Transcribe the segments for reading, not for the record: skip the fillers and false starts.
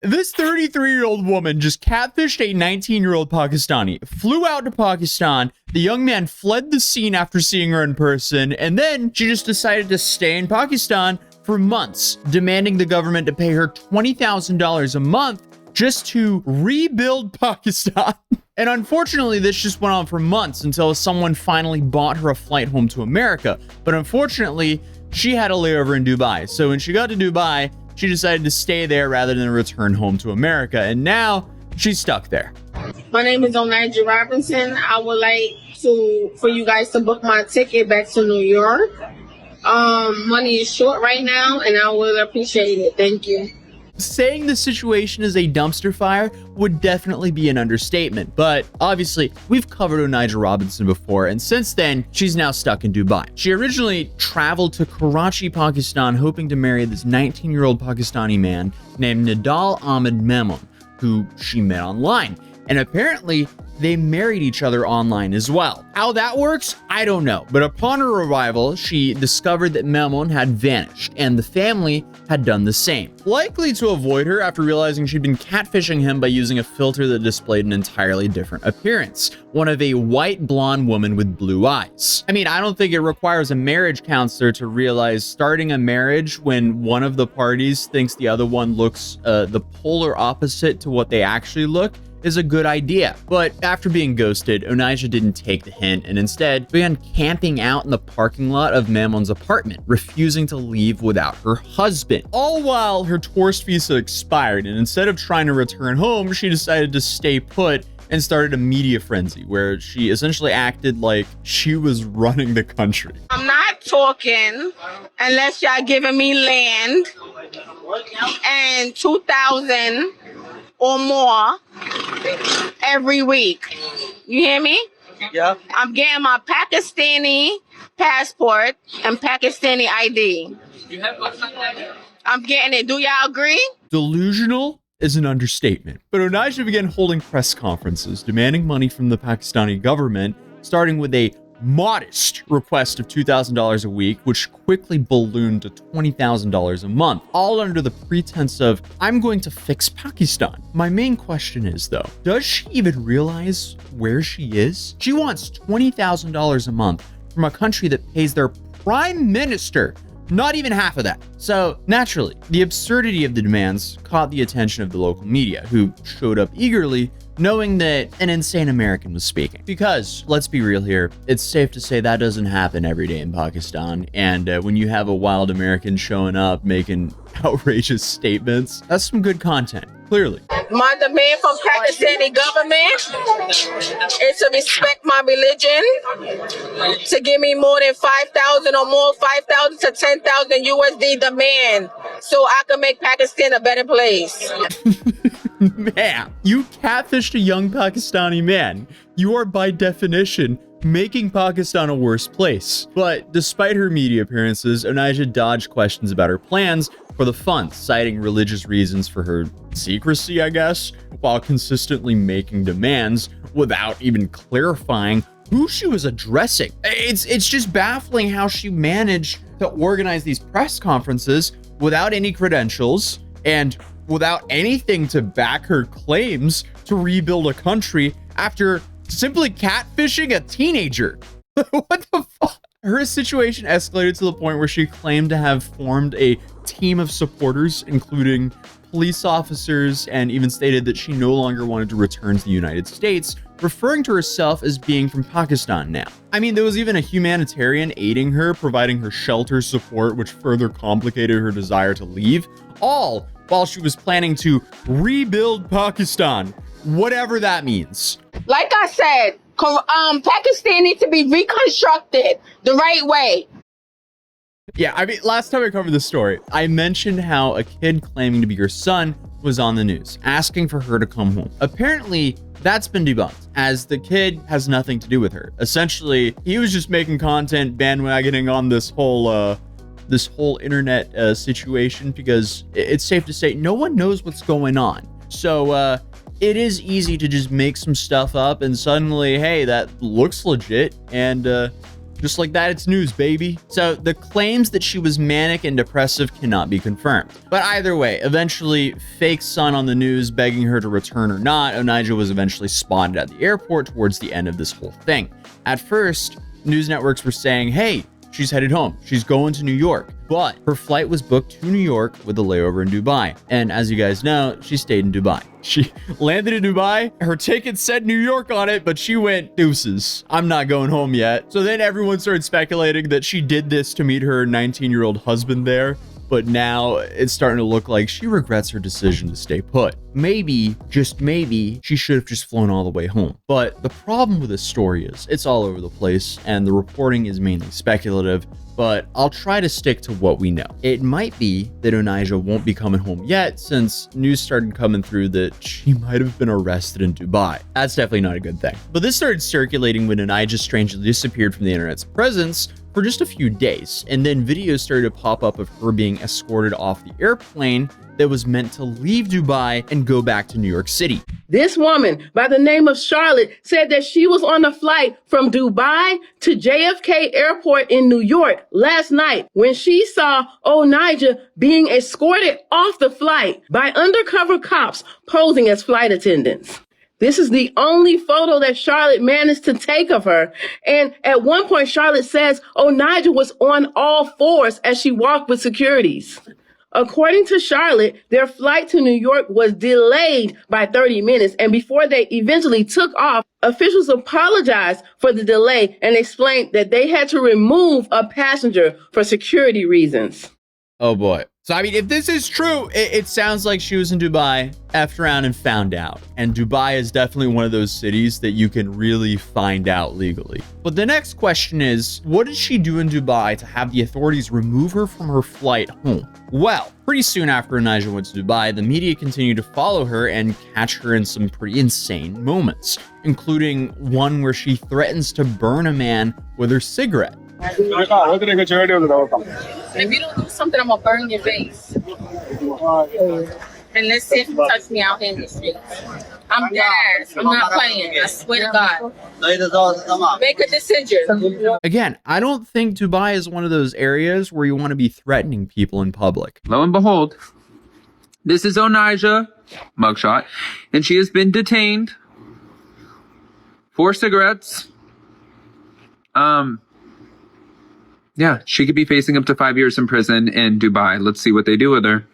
This 33-year-old woman just catfished a 19-year-old Pakistani, flew out to Pakistan. The young man fled the scene after seeing her in person, and then she just decided to stay in Pakistan for months, demanding the government to pay her $20,000 a month just to rebuild Pakistan. And unfortunately, this just went on for months until someone finally bought her a flight home to America. But unfortunately, she had a layover in Dubai. So when she got to Dubai, she decided to stay there rather than return home to America. And now she's stuck there. My name is Atozy Robinson. I would like for you guys to book my ticket back to New York. Money is short right now, and I would appreciate it. Thank you. Saying the situation is a dumpster fire would definitely be an understatement, but obviously we've covered Atozy Robinson before, and since then she's now stuck in Dubai. She originally traveled to Karachi, Pakistan, hoping to marry this 19-year-old Pakistani man named Nidal Ahmed Memon, who she met online, and apparently they married each other online as well. How that works, I don't know. But upon her arrival, she discovered that Memon had vanished, and the family had done the same. Likely to avoid her after realizing she'd been catfishing him by using a filter that displayed an entirely different appearance. One of a white blonde woman with blue eyes. I mean, I don't think it requires a marriage counselor to realize starting a marriage when one of the parties thinks the other one looks the polar opposite to what they actually look is a good idea. But after being ghosted, Atozy didn't take the hint and instead began camping out in the parking lot of Memon's apartment, refusing to leave without her husband. All while her tourist visa expired, and instead of trying to return home, she decided to stay put and started a media frenzy where she essentially acted like she was running the country. I'm not talking unless y'all giving me land and 2,000 or more every week. You hear me? Yeah. I'm getting my Pakistani passport and Pakistani ID. I'm getting it. Do y'all agree? Delusional is an understatement. But Atozy began holding press conferences demanding money from the Pakistani government, starting with a modest request of $2,000 a week, which quickly ballooned to $20,000 a month, all under the pretense of, I'm going to fix Pakistan. My main question is, though, does she even realize where she is? She wants $20,000 a month from a country that pays their prime minister not even half of that. So naturally, the absurdity of the demands caught the attention of the local media, who showed up eagerly, knowing that an insane American was speaking. Because, let's be real here, it's safe to say that doesn't happen every day in Pakistan. And when you have a wild American showing up making outrageous statements, that's some good content, clearly. My demand from Pakistani government is to respect my religion, to give me more than 5,000 or more, 5,000 to 10,000 USD demand, so I can make Pakistan a better place. Man, you catfished a young Pakistani man. You are by definition making Pakistan a worse place. But despite her media appearances, Atozy dodged questions about her plans for the funds, citing religious reasons for her secrecy, I guess, while consistently making demands without even clarifying who she was addressing. It's just baffling how she managed to organize these press conferences without any credentials and without anything to back her claims to rebuild a country after simply catfishing a teenager. What the fuck? Her situation escalated to the point where she claimed to have formed a team of supporters, including police officers, and even stated that she no longer wanted to return to the United States, referring to herself as being from Pakistan now. I mean, there was even a humanitarian aiding her, providing her shelter support, which further complicated her desire to leave, all while she was planning to rebuild Pakistan, whatever that means. Like I said, Pakistan needs to be reconstructed the right way. Yeah, I mean, last time I covered this story, I mentioned how a kid claiming to be her son was on the news, asking for her to come home. Apparently, that's been debunked, as the kid has nothing to do with her. Essentially, he was just making content, bandwagoning on this whole internet situation, because it's safe to say no one knows what's going on. So it is easy to just make some stuff up and suddenly, hey, that looks legit, and Just like that, it's news, baby. So the claims that she was manic and depressive cannot be confirmed. But either way, eventually, fake son on the news begging her to return or not, Onija was eventually spotted at the airport towards the end of this whole thing. At first, news networks were saying, hey, she's headed home. She's going to New York. But her flight was booked to New York with a layover in Dubai. And as you guys know, she stayed in Dubai. She landed in Dubai. Her ticket said New York on it, but she went, deuces, I'm not going home yet. So then everyone started speculating that she did this to meet her 19-year-old husband there. But now it's starting to look like she regrets her decision to stay put. Maybe, just maybe, she should have just flown all the way home. But the problem with this story is it's all over the place and the reporting is mainly speculative, but I'll try to stick to what we know. It might be that Onija won't be coming home yet since news started coming through that she might have been arrested in Dubai. That's definitely not a good thing. But this started circulating when Onija strangely disappeared from the internet's presence for just a few days, and then videos started to pop up of her being escorted off the airplane that was meant to leave Dubai and go back to New York City. This woman by the name of Charlotte said that she was on a flight from Dubai to JFK Airport in New York last night when she saw Onija being escorted off the flight by undercover cops posing as flight attendants. This is the only photo that Charlotte managed to take of her. And at one point, Charlotte says Onija was on all fours as she walked with securities. According to Charlotte, their flight to New York was delayed by 30 minutes. And before they eventually took off, officials apologized for the delay and explained that they had to remove a passenger for security reasons. Oh boy. So, I mean, if this is true, it sounds like she was in Dubai, effed around and found out. And Dubai is definitely one of those cities that you can really find out legally. But the next question is, what did she do in Dubai to have the authorities remove her from her flight home? Well, pretty soon after Onija went to Dubai, the media continued to follow her and catch her in some pretty insane moments, including one where she threatens to burn a man with her cigarette. If you don't do something, I'm gonna burn your face. And let's see if you touch me out here in the streets. I'm dead ass. I'm not playing. I swear to God. Make a decision. Again, I don't think Dubai is one of those areas where you want to be threatening people in public. Lo and behold, this is Onija, mugshot, and she has been detained for cigarettes. Yeah, she could be facing up to 5 years in prison in Dubai. Let's see what they do with her.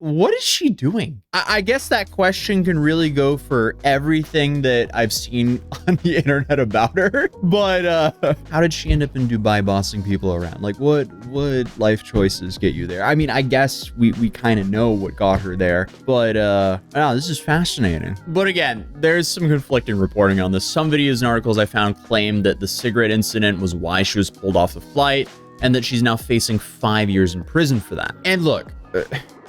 What is she doing? I guess that question can really go for everything that I've seen on the internet about her. But how did she end up in Dubai bossing people around? Like, what would life choices get you there? I mean, I guess we kind of know what got her there. But wow, this is fascinating. But again, there's some conflicting reporting on this. Some videos and articles I found claim that the cigarette incident was why she was pulled off the flight and that she's now facing 5 years in prison for that. And look,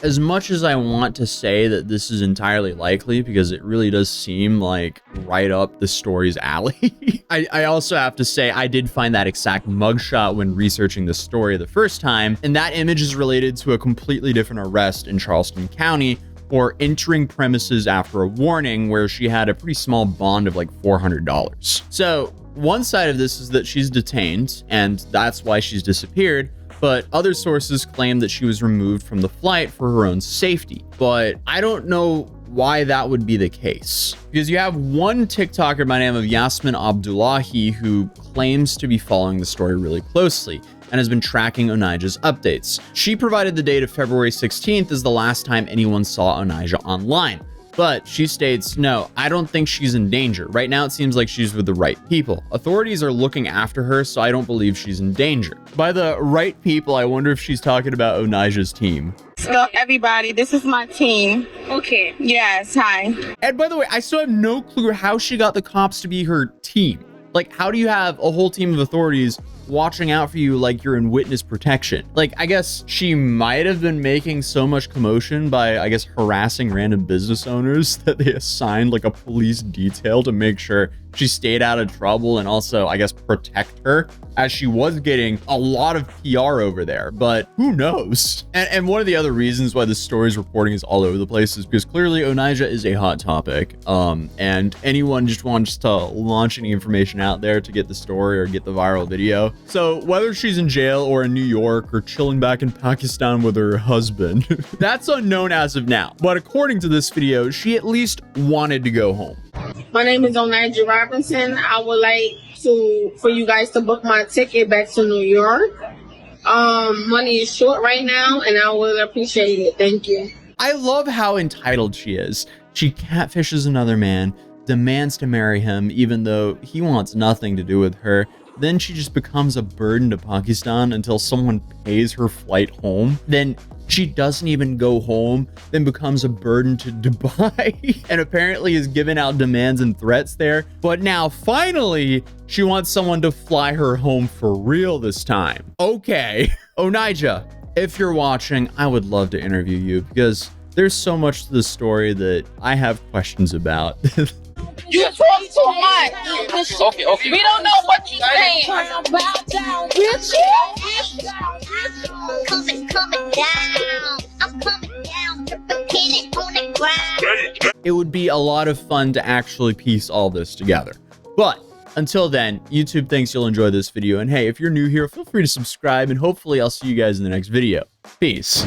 as much as I want to say that this is entirely likely, because it really does seem like right up the story's alley, I also have to say I did find that exact mugshot when researching the story the first time, and that image is related to a completely different arrest in Charleston County for entering premises after a warning, where she had a pretty small bond of like $400. So one side of this is that she's detained, and that's why she's disappeared. But other sources claim that she was removed from the flight for her own safety. But I don't know why that would be the case. Because you have one TikToker by the name of Yasmin Abdullahi who claims to be following the story really closely and has been tracking Onija's updates. She provided the date of February 16th as the last time anyone saw Onija online. But she states, no, I don't think she's in danger. Right now, it seems like she's with the right people. Authorities are looking after her, so I don't believe she's in danger. By the right people, I wonder if she's talking about Onija's team. So everybody, this is my team. Okay. Yes, hi. And by the way, I still have no clue how she got the cops to be her team. Like, how do you have a whole team of authorities watching out for you like you're in witness protection. Like, I guess she might have been making so much commotion by, I guess, harassing random business owners that they assigned like a police detail to make sure she stayed out of trouble and also, I guess, protect her, as she was getting a lot of PR over there, but who knows? And one of the other reasons why this story's reporting is all over the place is because clearly Onijah is a hot topic, and anyone just wants to launch any information out there to get the story or get the viral video. So whether she's in jail or in New York or chilling back in Pakistan with her husband, that's unknown as of now. But according to this video, she at least wanted to go home. My name is Onijah Robinson. I would like for you guys to book my ticket back to New York. Money is short right now, and I would appreciate it. Thank you. I love how entitled she is. She catfishes another man, demands to marry him, even though he wants nothing to do with her. Then she just becomes a burden to Pakistan until someone pays her flight home. Then she doesn't even go home, then becomes a burden to Dubai and apparently is giving out demands and threats there. But now finally, she wants someone to fly her home for real this time. Okay, Onijah, if you're watching, I would love to interview you because there's so much to the story that I have questions about. You talk too much. Okay. We don't know what you're saying. Coming down. I'm coming down. Pin it on the ground. It would be a lot of fun to actually piece all this together. But until then, YouTube thinks you'll enjoy this video. And hey, if you're new here, feel free to subscribe and hopefully I'll see you guys in the next video. Peace.